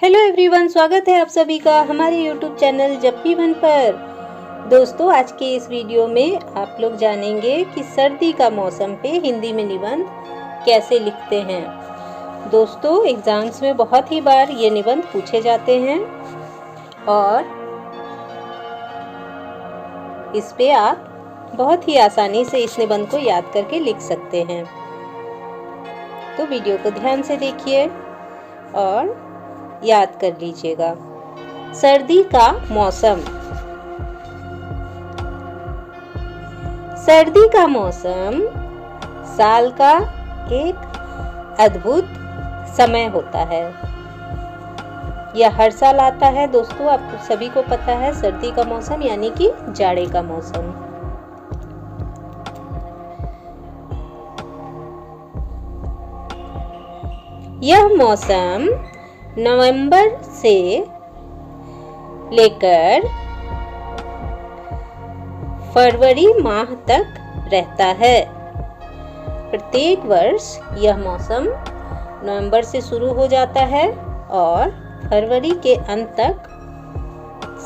Hello everyone, स्वागत है आप सभी का हमारे यूट्यूब चैनल जप्पी वन पर। दोस्तों, आज के इस वीडियो में आप लोग जानेंगे कि सर्दी का मौसम पे हिंदी में निबंध कैसे लिखते हैं। दोस्तों, एग्जाम्स में बहुत ही बार ये निबंध पूछे जाते हैं और इस पे आप बहुत ही आसानी से इस निबंध को याद करके लिख सकते हैं। तो वीडियो को ध्यान से देखिए और याद कर लीजिएगा। सर्दी का मौसम। सर्दी का मौसम साल का एक अद्भुत समय होता है। यह हर साल आता है। दोस्तों, आप सभी को पता है सर्दी का मौसम यानी कि जाड़े का मौसम। यह मौसम नवंबर से लेकर फरवरी माह तक रहता है। प्रत्येक वर्ष यह मौसम नवंबर से शुरू हो जाता है और फरवरी के अंत तक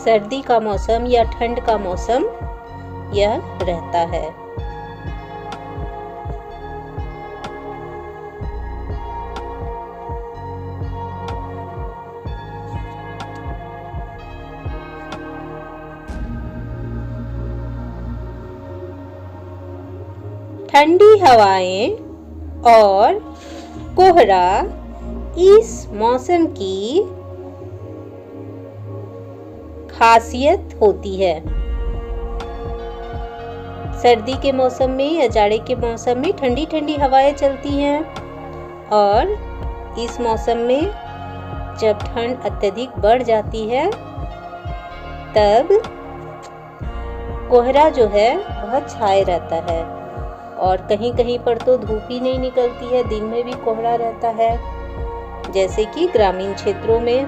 सर्दी का मौसम या ठंड का मौसम यह रहता है। ठंडी हवाएं और कोहरा इस मौसम की खासियत होती है। सर्दी के मौसम में या जाड़े के मौसम में ठंडी ठंडी हवाएं चलती हैं और इस मौसम में जब ठंड अत्यधिक बढ़ जाती है तब कोहरा जो है वह छाए रहता है और कहीं कहीं पर तो धूप ही नहीं निकलती है, दिन में भी कोहरा रहता है, जैसे कि ग्रामीण क्षेत्रों में,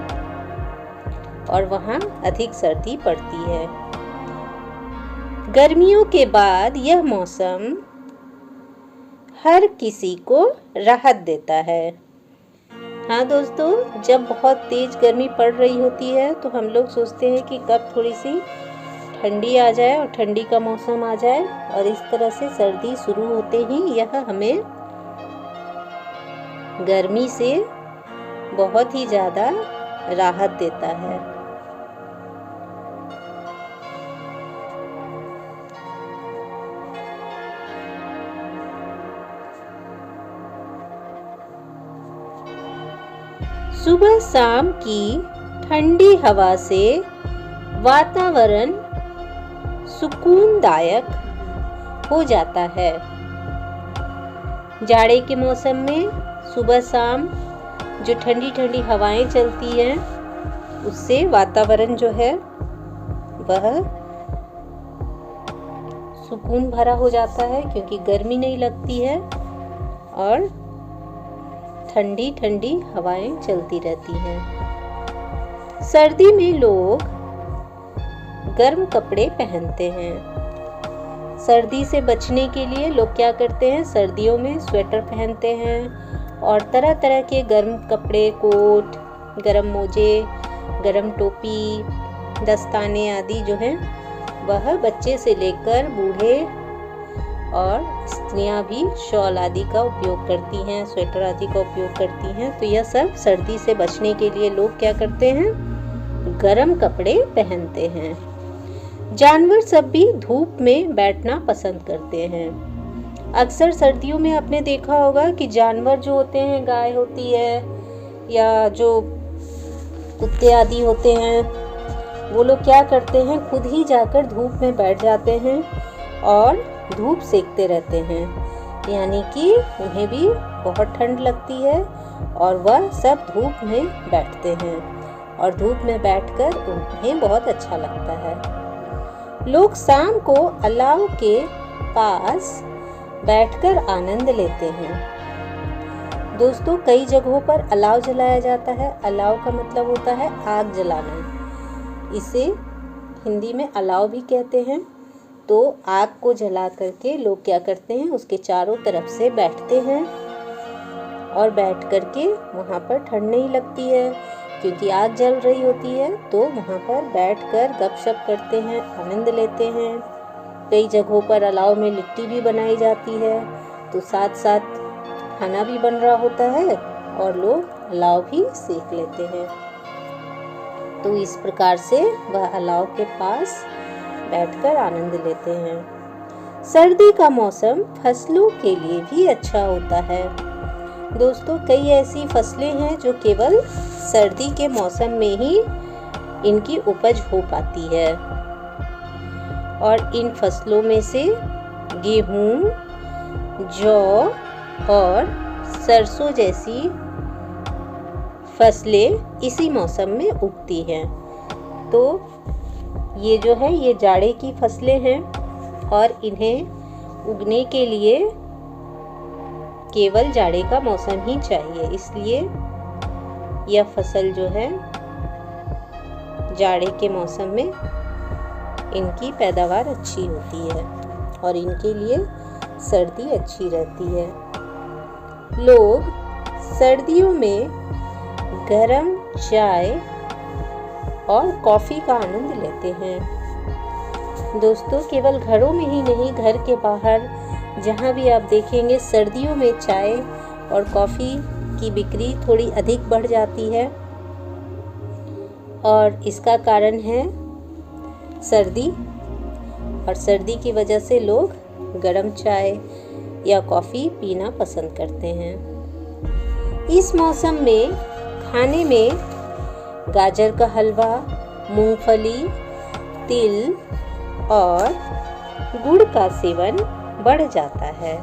और वहाँ अधिक सर्दी पड़ती है। गर्मियों के बाद यह मौसम हर किसी को राहत देता है। हाँ दोस्तों, जब बहुत तेज गर्मी पड़ रही होती है तो हम लोग सोचते हैं कि कब थोड़ी सी ठंडी आ जाए और ठंडी का मौसम आ जाए, और इस तरह से सर्दी शुरू होते ही यह हमें गर्मी से बहुत ही ज़्यादा राहत देता है। सुबह शाम की ठंडी हवा से वातावरण सुकूनदायक हो जाता है। जाड़े के मौसम में सुबह शाम जो ठंडी ठंडी हवाएं चलती हैं उससे वातावरण जो है वह सुकून भरा हो जाता है, क्योंकि गर्मी नहीं लगती है और ठंडी ठंडी हवाएं चलती रहती हैं। सर्दी में लोग गर्म कपड़े पहनते हैं। सर्दी से बचने के लिए लोग क्या करते हैं, सर्दियों में स्वेटर पहनते हैं और तरह तरह के गर्म कपड़े, कोट, गर्म मोजे, गर्म टोपी, दस्ताने आदि जो हैं वह बच्चे से लेकर बूढ़े और स्त्रियां भी शॉल आदि का उपयोग करती हैं, स्वेटर आदि का उपयोग करती हैं। तो यह सब सर्दी से बचने के लिए लोग क्या करते हैं, गर्म कपड़े पहनते हैं। जानवर सब भी धूप में बैठना पसंद करते हैं। अक्सर सर्दियों में आपने देखा होगा कि जानवर जो होते हैं, गाय होती है या जो कुत्ते आदि होते हैं, वो लोग क्या करते हैं, खुद ही जाकर धूप में बैठ जाते हैं और धूप सेकते रहते हैं। यानी कि उन्हें भी बहुत ठंड लगती है और वह सब धूप में बैठते हैं और धूप में बैठकर उन्हें बहुत अच्छा लगता है। लोग शाम को अलाव के पास बैठकर आनंद लेते हैं। दोस्तों, कई जगहों पर अलाव जलाया जाता है। अलाव का मतलब होता है आग जलाना। इसे हिंदी में अलाव भी कहते हैं। तो आग को जला करके लोग क्या करते हैं, उसके चारों तरफ से बैठते हैं और बैठ करके वहाँ पर ठंड नहीं लगती है। क्योंकि आग जल रही होती है तो वहाँ पर बैठकर गपशप करते हैं, आनंद लेते हैं। कई जगहों पर अलाव में लिट्टी भी बनाई जाती है, तो साथ साथ खाना भी बन रहा होता है और लोग अलाव भी सेक लेते हैं। तो इस प्रकार से वह अलाव के पास बैठकर आनंद लेते हैं। सर्दी का मौसम फसलों के लिए भी अच्छा होता है। दोस्तों, कई ऐसी फसलें हैं जो केवल सर्दी के मौसम में ही इनकी उपज हो पाती है, और इन फसलों में से गेहूं, जौ और सरसों जैसी फसलें इसी मौसम में उगती हैं। तो ये जो है ये जाड़े की फसलें हैं और इन्हें उगने के लिए केवल जाड़े का मौसम ही चाहिए, इसलिए यह फसल जो है जाड़े के मौसम में इनकी पैदावार अच्छी होती है और इनके लिए सर्दी अच्छी रहती है। लोग सर्दियों में गरम चाय और कॉफ़ी का आनंद लेते हैं। दोस्तों, केवल घरों में ही नहीं, घर के बाहर जहाँ भी आप देखेंगे सर्दियों में चाय और कॉफ़ी की बिक्री थोड़ी अधिक बढ़ जाती है, और इसका कारण है सर्दी, और सर्दी की वजह से लोग गरम चाय या कॉफ़ी पीना पसंद करते हैं। इस मौसम में खाने में गाजर का हलवा, मूंगफली, तिल और गुड़ का सेवन बढ़ जाता है।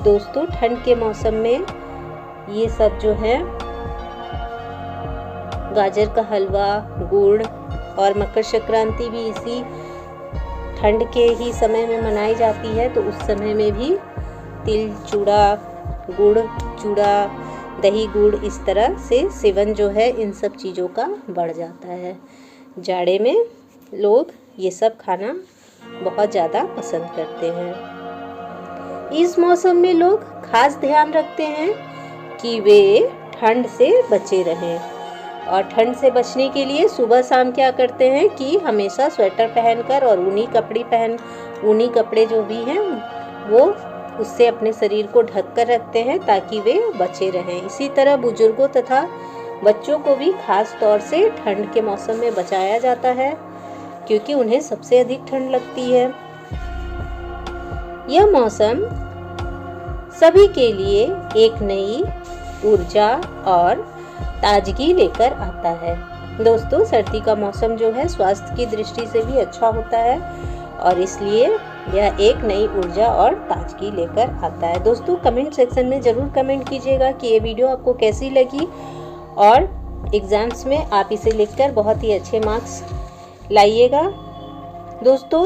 दोस्तों, ठंड के मौसम में ये सब जो है गाजर का हलवा, गुड़, और मकर संक्रांति भी इसी ठंड के ही समय में मनाई जाती है, तो उस समय में भी तिल चूड़ा, गुड़ चूड़ा, दही गुड़, इस तरह से सेवन जो है इन सब चीज़ों का बढ़ जाता है। जाड़े में लोग ये सब खाना बहुत ज़्यादा पसंद करते हैं। इस मौसम में लोग खास ध्यान रखते हैं कि वे ठंड से बचे रहें, और ठंड से बचने के लिए सुबह शाम क्या करते हैं कि हमेशा स्वेटर पहनकर और ऊनी कपड़े जो भी हैं वो उससे अपने शरीर को ढक कर रखते हैं ताकि वे बचे रहें। इसी तरह बुजुर्गों तथा बच्चों को भी खास तौर से ठंड के मौसम में बचाया जाता है, क्योंकि उन्हें सबसे अधिक ठंड लगती है। यह मौसम सभी के लिए एक नई ऊर्जा और ताजगी लेकर आता है। दोस्तों, सर्दी का मौसम जो है स्वास्थ्य की दृष्टि से भी अच्छा होता है, और इसलिए यह एक नई ऊर्जा और ताजगी लेकर आता है। दोस्तों, कमेंट सेक्शन में ज़रूर कमेंट कीजिएगा कि ये वीडियो आपको कैसी लगी, और एग्ज़ाम्स में आप इसे लिखकर बहुत ही अच्छे मार्क्स लाइएगा। दोस्तों,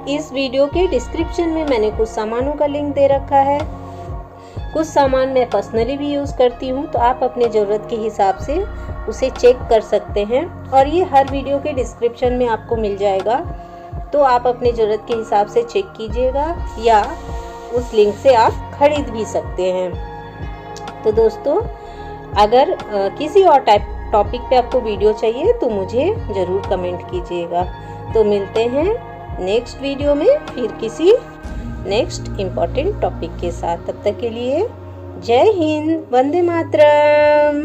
इस वीडियो के डिस्क्रिप्शन में मैंने कुछ सामानों का लिंक दे रखा है। कुछ सामान मैं पर्सनली भी यूज़ करती हूँ, तो आप अपने ज़रूरत के हिसाब से उसे चेक कर सकते हैं, और ये हर वीडियो के डिस्क्रिप्शन में आपको मिल जाएगा, तो आप अपने ज़रूरत के हिसाब से चेक कीजिएगा या उस लिंक से आप खरीद भी सकते हैं। तो दोस्तों, अगर किसी और टॉपिक पे आपको वीडियो चाहिए तो मुझे ज़रूर कमेंट कीजिएगा। तो मिलते हैं नेक्स्ट वीडियो में फिर किसी नेक्स्ट इम्पॉर्टेंट टॉपिक के साथ। तब तक के लिए जय हिंद, वंदे मातरम।